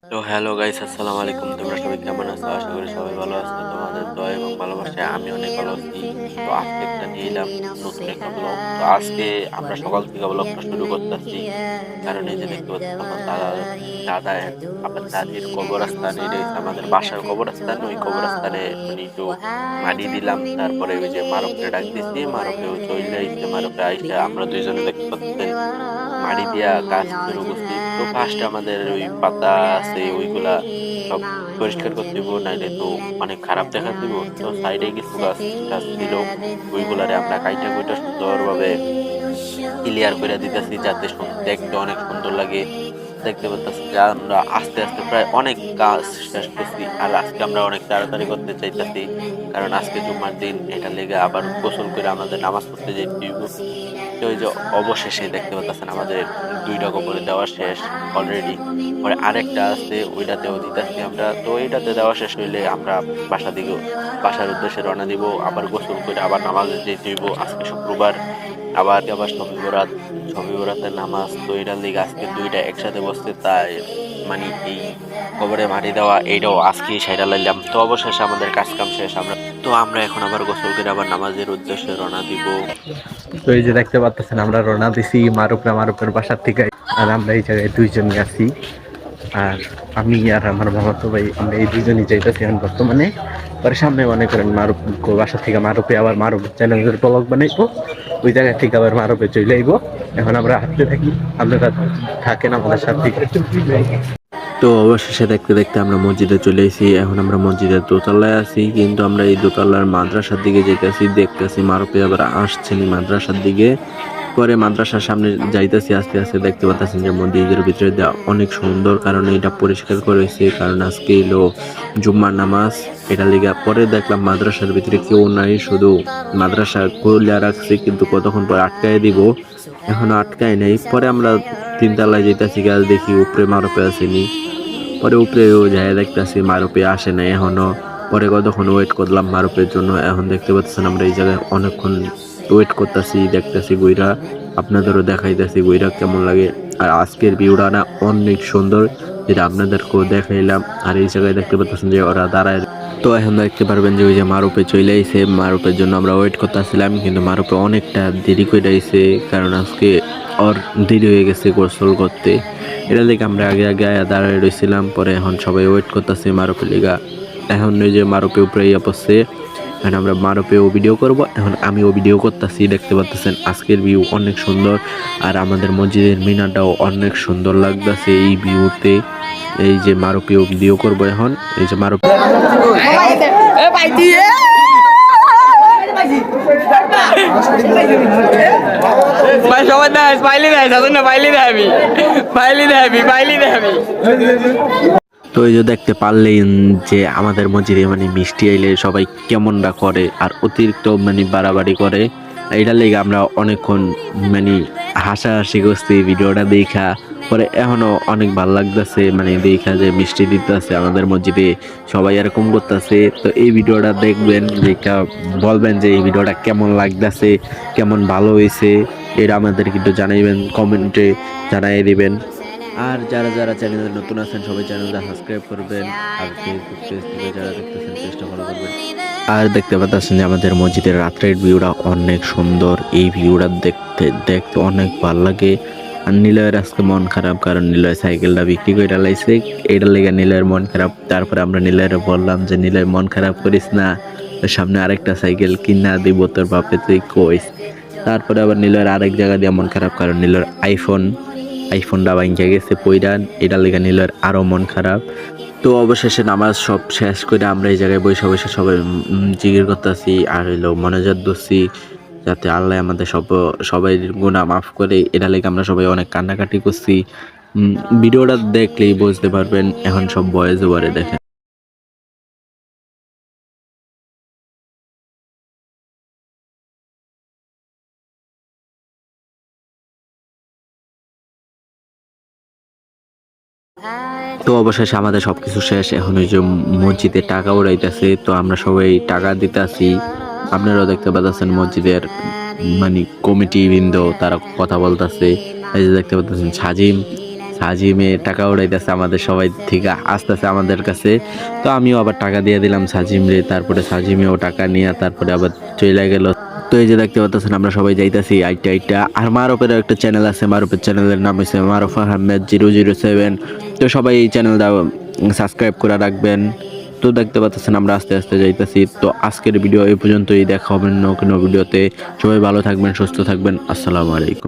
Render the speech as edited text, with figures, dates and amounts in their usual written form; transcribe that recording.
তো hello guys, আসসালামু আলাইকুম। তোমরা সবাই কেমন আছো? আশা করি সবাই ভালো আছো। তোমাদের দোয়া এবং ভালোবাসায় আমি অনেক ভালো আছি। তো আজকে একটা নিয়ে এলাম নতুন একটা ব্লগ। তো আজকে আমরা সকাল থেকে ব্লগটা শুরু করতেছি, কারণ এই যে দেখতে পাচ্ছি আমার দাদা আমার দাদির কবরস্থান, এটা হচ্ছে আমাদের বাসার কবরস্থান। ওই কবরস্থানে মানে একটু মাটি দিলাম, তারপরে ওই যে মারুফকে ডাক দিচ্ছি, মারুফেও চলে আইছে। মারুফে আইসে আমরা দুইজনে দেখতে পাচ্ছেন মাটি দিয়া কাজ শুরু করছি। তো ফার্স্টে আমাদের ওই পাতা আছে ওইগুলা সব পরিষ্কার করতে দিব, নাইলে তো অনেক খারাপ দেখা দিব। তো সাইডে কিছু গাছ টাছ ছিল, ওইগুলারে আমরা কাইটা কুইটা সুন্দরভাবে ক্লিয়ার করে দিতেছি, যাতে দেখতে অনেক সুন্দর লাগে। দেখতে পাচ্ছি যে আমরা আস্তে আস্তে প্রায় অনেক কাজ শেষ করছি, আর আজকে আমরা অনেক তাড়াতাড়ি করতে চাইতেছি, কারণ আজকে জুম্মার দিন। এটা লেগে আবার গোসল করে আমাদের নামাজ পড়তে যেতে হইব। তো ওই যে অবশেষে দেখতে পাচ্ছেন আমাদের দুইটা কবরে দেওয়া শেষ অলরেডি। পরে আরেকটা আছে, ওইটাতেও দিতেছি আমরা। তো এইটাতে দেওয়া শেষ হইলে আমরা বাসার উদ্দেশ্যে রওনা দিব। আবার গোসল করে আবার নামাজে যেতে হইব। আজকে শুক্রবার, আবার আবার শবে বরাতের নামাজ। তো এটার লিগে আজকে দুইটা একসাথে বসছে, তাই মানে এই কবরে মাটি দেওয়া এইটাও আজকে সেটা লাইলাম। তো অবশেষে আমাদের কাজ কাম শেষ। আমরা এখন আবার গোসল করে আবার নামাজের উদ্দেশ্যে রওনা দিব। তো এই যে দেখতে পাচ্ছেন আমরা রওনা দিছি মারুপের বাসার থেকে। আর আমরা এই জায়গায় দুইজনই আছি, আর আমি আর আমার মামাতো ভাই, আমরা এই দুইজনই যাইতেছি এখন বর্তমানে। পরে সামনে মনে করেন মারুপ বাসা থেকে মারুপে আবার মারুপ চ্যালেঞ্জের ব্লগ বানাইবো, ওই জায়গা থেকে আবার মারুপে চলে আইবো। এখন আমরা হাঁটতে থাকি, আপনারা থাকেন আমাদের সাথে। তো অবশেষে দেখতে দেখতে আমরা মসজিদে চলে এসেছি। এখন আমরা মসজিদের দোতলায় আছি, কিন্তু আমরা এই দোতলার মাদ্রাসার দিকে যেতেছি। দেখতেছি মারুপে আবার আসছেন মাদ্রাসার দিকে। পরে মাদ্রাসার সামনে যাইতেছি আস্তে আস্তে। দেখতে পাচ্ছেন যে মসজিদের ভিতরে অনেক সুন্দর, কারণ এটা পরিষ্কার করেছে, কারণ আজকে এলো জুম্মার নামাজ। এটা লিগা পরে দেখলাম মাদ্রাসার ভিতরে কেউ নাই, শুধু মাদ্রাসা খুলে রাখছে, কিন্তু কতক্ষণ পর আটকায় দিব, এখনো আটকায় নেই। পরে আমরা তিনতলায় যেতেছি, গাছ দেখি উপরে মারুপে আসেনি। পরে উপরেও যাই দেখতেছি মারুপে আসে নাই এখনো। পরে কতক্ষণ ওয়েট করলাম মারুপের জন্য। এখন দেখতে পাচ্ছেন আমরা এই জায়গায় অনেকক্ষণ ওয়েট করতেছি, দেখতেছি গুইরা, আপনাদেরও দেখাইতেছি গুইরা কেমন লাগে। আর আজকের ভিউটা না অনেক সুন্দর, যেটা আপনাদেরকেও দেখাইলাম। আর এই জায়গায় দেখতে পাচ্ছেন যে ওরা দাঁড়ায়। তো এখন দেখতে পারবেন যে ওই যে মারুপে চলে আইছে। মারুপের জন্য আমরা ওয়েট করতেছিলাম, কিন্তু মারুপে অনেকটা দেরি করে আইছে, কারণ আজকে ওর দেরি হয়ে গেছে গোসল করতে। এটা দেখে আমরা আগে আগে দাঁড়ায় রয়েছিলাম। পরে এখন সবাই ওয়েট করতেছে মারুপে লিগা। এখন ওই যে মারুপে উপরে ইয়ে পড়ছে, এখন আমরা মারুপেও ভিডিও করব। এখন আমিও ভিডিও করতেছি, দেখতে পাচ্ছেন আজকের ভিউ অনেক সুন্দর। আর আমাদের মসজিদের মিনারটাও অনেক সুন্দর লাগতেছে এই ভিউতে। এই যে মারুপেও ভিডিও করব এখন। এই যে মারুপে ভাই সবাই দেয় স্মাইলি দেয়, সাধন না বাইলি দেয়, আমি বাইলি দেয়, বাইলি দেয়। তো এই যে দেখতে পারলেন যে আমাদের মসজিদে মানে মিষ্টি আইলে সবাই কেমনটা করে, আর অতিরিক্ত মানে বাড়াবাড়ি করে। এটার লেগে আমরা অনেকক্ষণ মানে হাসাহাসি করছি ভিডিওটা দেখা। পরে এখনো অনেক ভালো লাগতেছে মানে দেখা যে মিষ্টি দিতেছে আমাদের মসজিদে, সবাই এরকম করতেছে। তো এই ভিডিওটা দেখবেন, দেখা বলবেন যে এই ভিডিওটা কেমন লাগতেছে, কেমন ভালো হয়েছে, এটা আমাদের কিন্তু জানাইবেন, কমেন্টে জানাই দিবেন। আর যারা যারা চ্যানেলে নতুন আছেন সবাই চ্যানেলটা সাবস্ক্রাইব করবেন, আর ফেসবুক পেজ থেকে যারা দেখতেছেন পেজটা ফলো করবেন। আর দেখতে পাচ্ছেন যে আমাদের মসজিদের রাত্রের ভিউটা অনেক সুন্দর। এই ভিউটা দেখতে দেখতে অনেক ভালো লাগে। আর নিলয়ের আজকে মন খারাপ, কারণ নিলয় সাইকেলটা বিক্রি করে লাইছে, এইটার লেগে নিলয়ের মন খারাপ। তারপরে আমরা নিলয়ের বললাম যে নিলয় মন খারাপ করিস না, সামনে আরেকটা সাইকেল কিনা দিব তোর বাপে, তুই কইস। তারপরে আবার নিলয়ের আরেক জায়গা দিয়ে মন খারাপ, কারণ নিলয়ের আইফোনটা ভাঙ্গা গেছে পইরা, এটা লেগে নিলয়ের আরো মন খারাপ। তো অবশেষে নামাজ সব শেষ করে আমরা এই জায়গায় বসে বসে সবাই জিকির করতেছি, আর হইলো মনোজাত দোষী, যাতে আল্লাহ আমাদের সবাই গুনাহ মাফ করে। এটা লেগে আমরা সবাই অনেক কান্নাকাটি করছি। ভিডিওটা দেখলেই বুঝতে পারবেন। এখন সব ভয়েস ওভারে দেখেন। তো অবশেষে আমাদের সবকিছু শেষ। এখন ওই যে মসজিদে টাকা উড়াইতেছে, তো আমরা সবাই টাকা দিতেছি। আপনারাও দেখতে পাচ্ছেন মসজিদের মানে কমিটি বৃন্দ তারা কথা বলতেছে। এই যে দেখতে পাচ্ছেন সাজিমে টাকা উড়াইতেছে আমাদের সবাই থেকে আসতেছে আমাদের কাছে। তো আমিও আবার টাকা দিয়ে দিলাম সাজিম রে, তারপরে সাজিমেও টাকা নিয়ে তারপরে আবার চলে গেল। তো এই যে দেখতে পাচ্ছেন আমরা সবাই যাইতাছি আইটা আইটা। আর মারুফের একটা চ্যানেল আছে, মারুফের চ্যানেলের নাম হচ্ছে মারুফ আহমেদ 007। তো সবাই এই চ্যানেলটা সাবস্ক্রাইব করে রাখবেন। তো দেখতে পাচ্ছেন আমরা আস্তে আস্তে যাইতাছি। তো আজকের ভিডিও এই পর্যন্তই, দেখা হবে অন্য কোনো ভিডিওতে। সবাই ভালো থাকবেন, সুস্থ থাকবেন। আসসালামু আলাইকুম।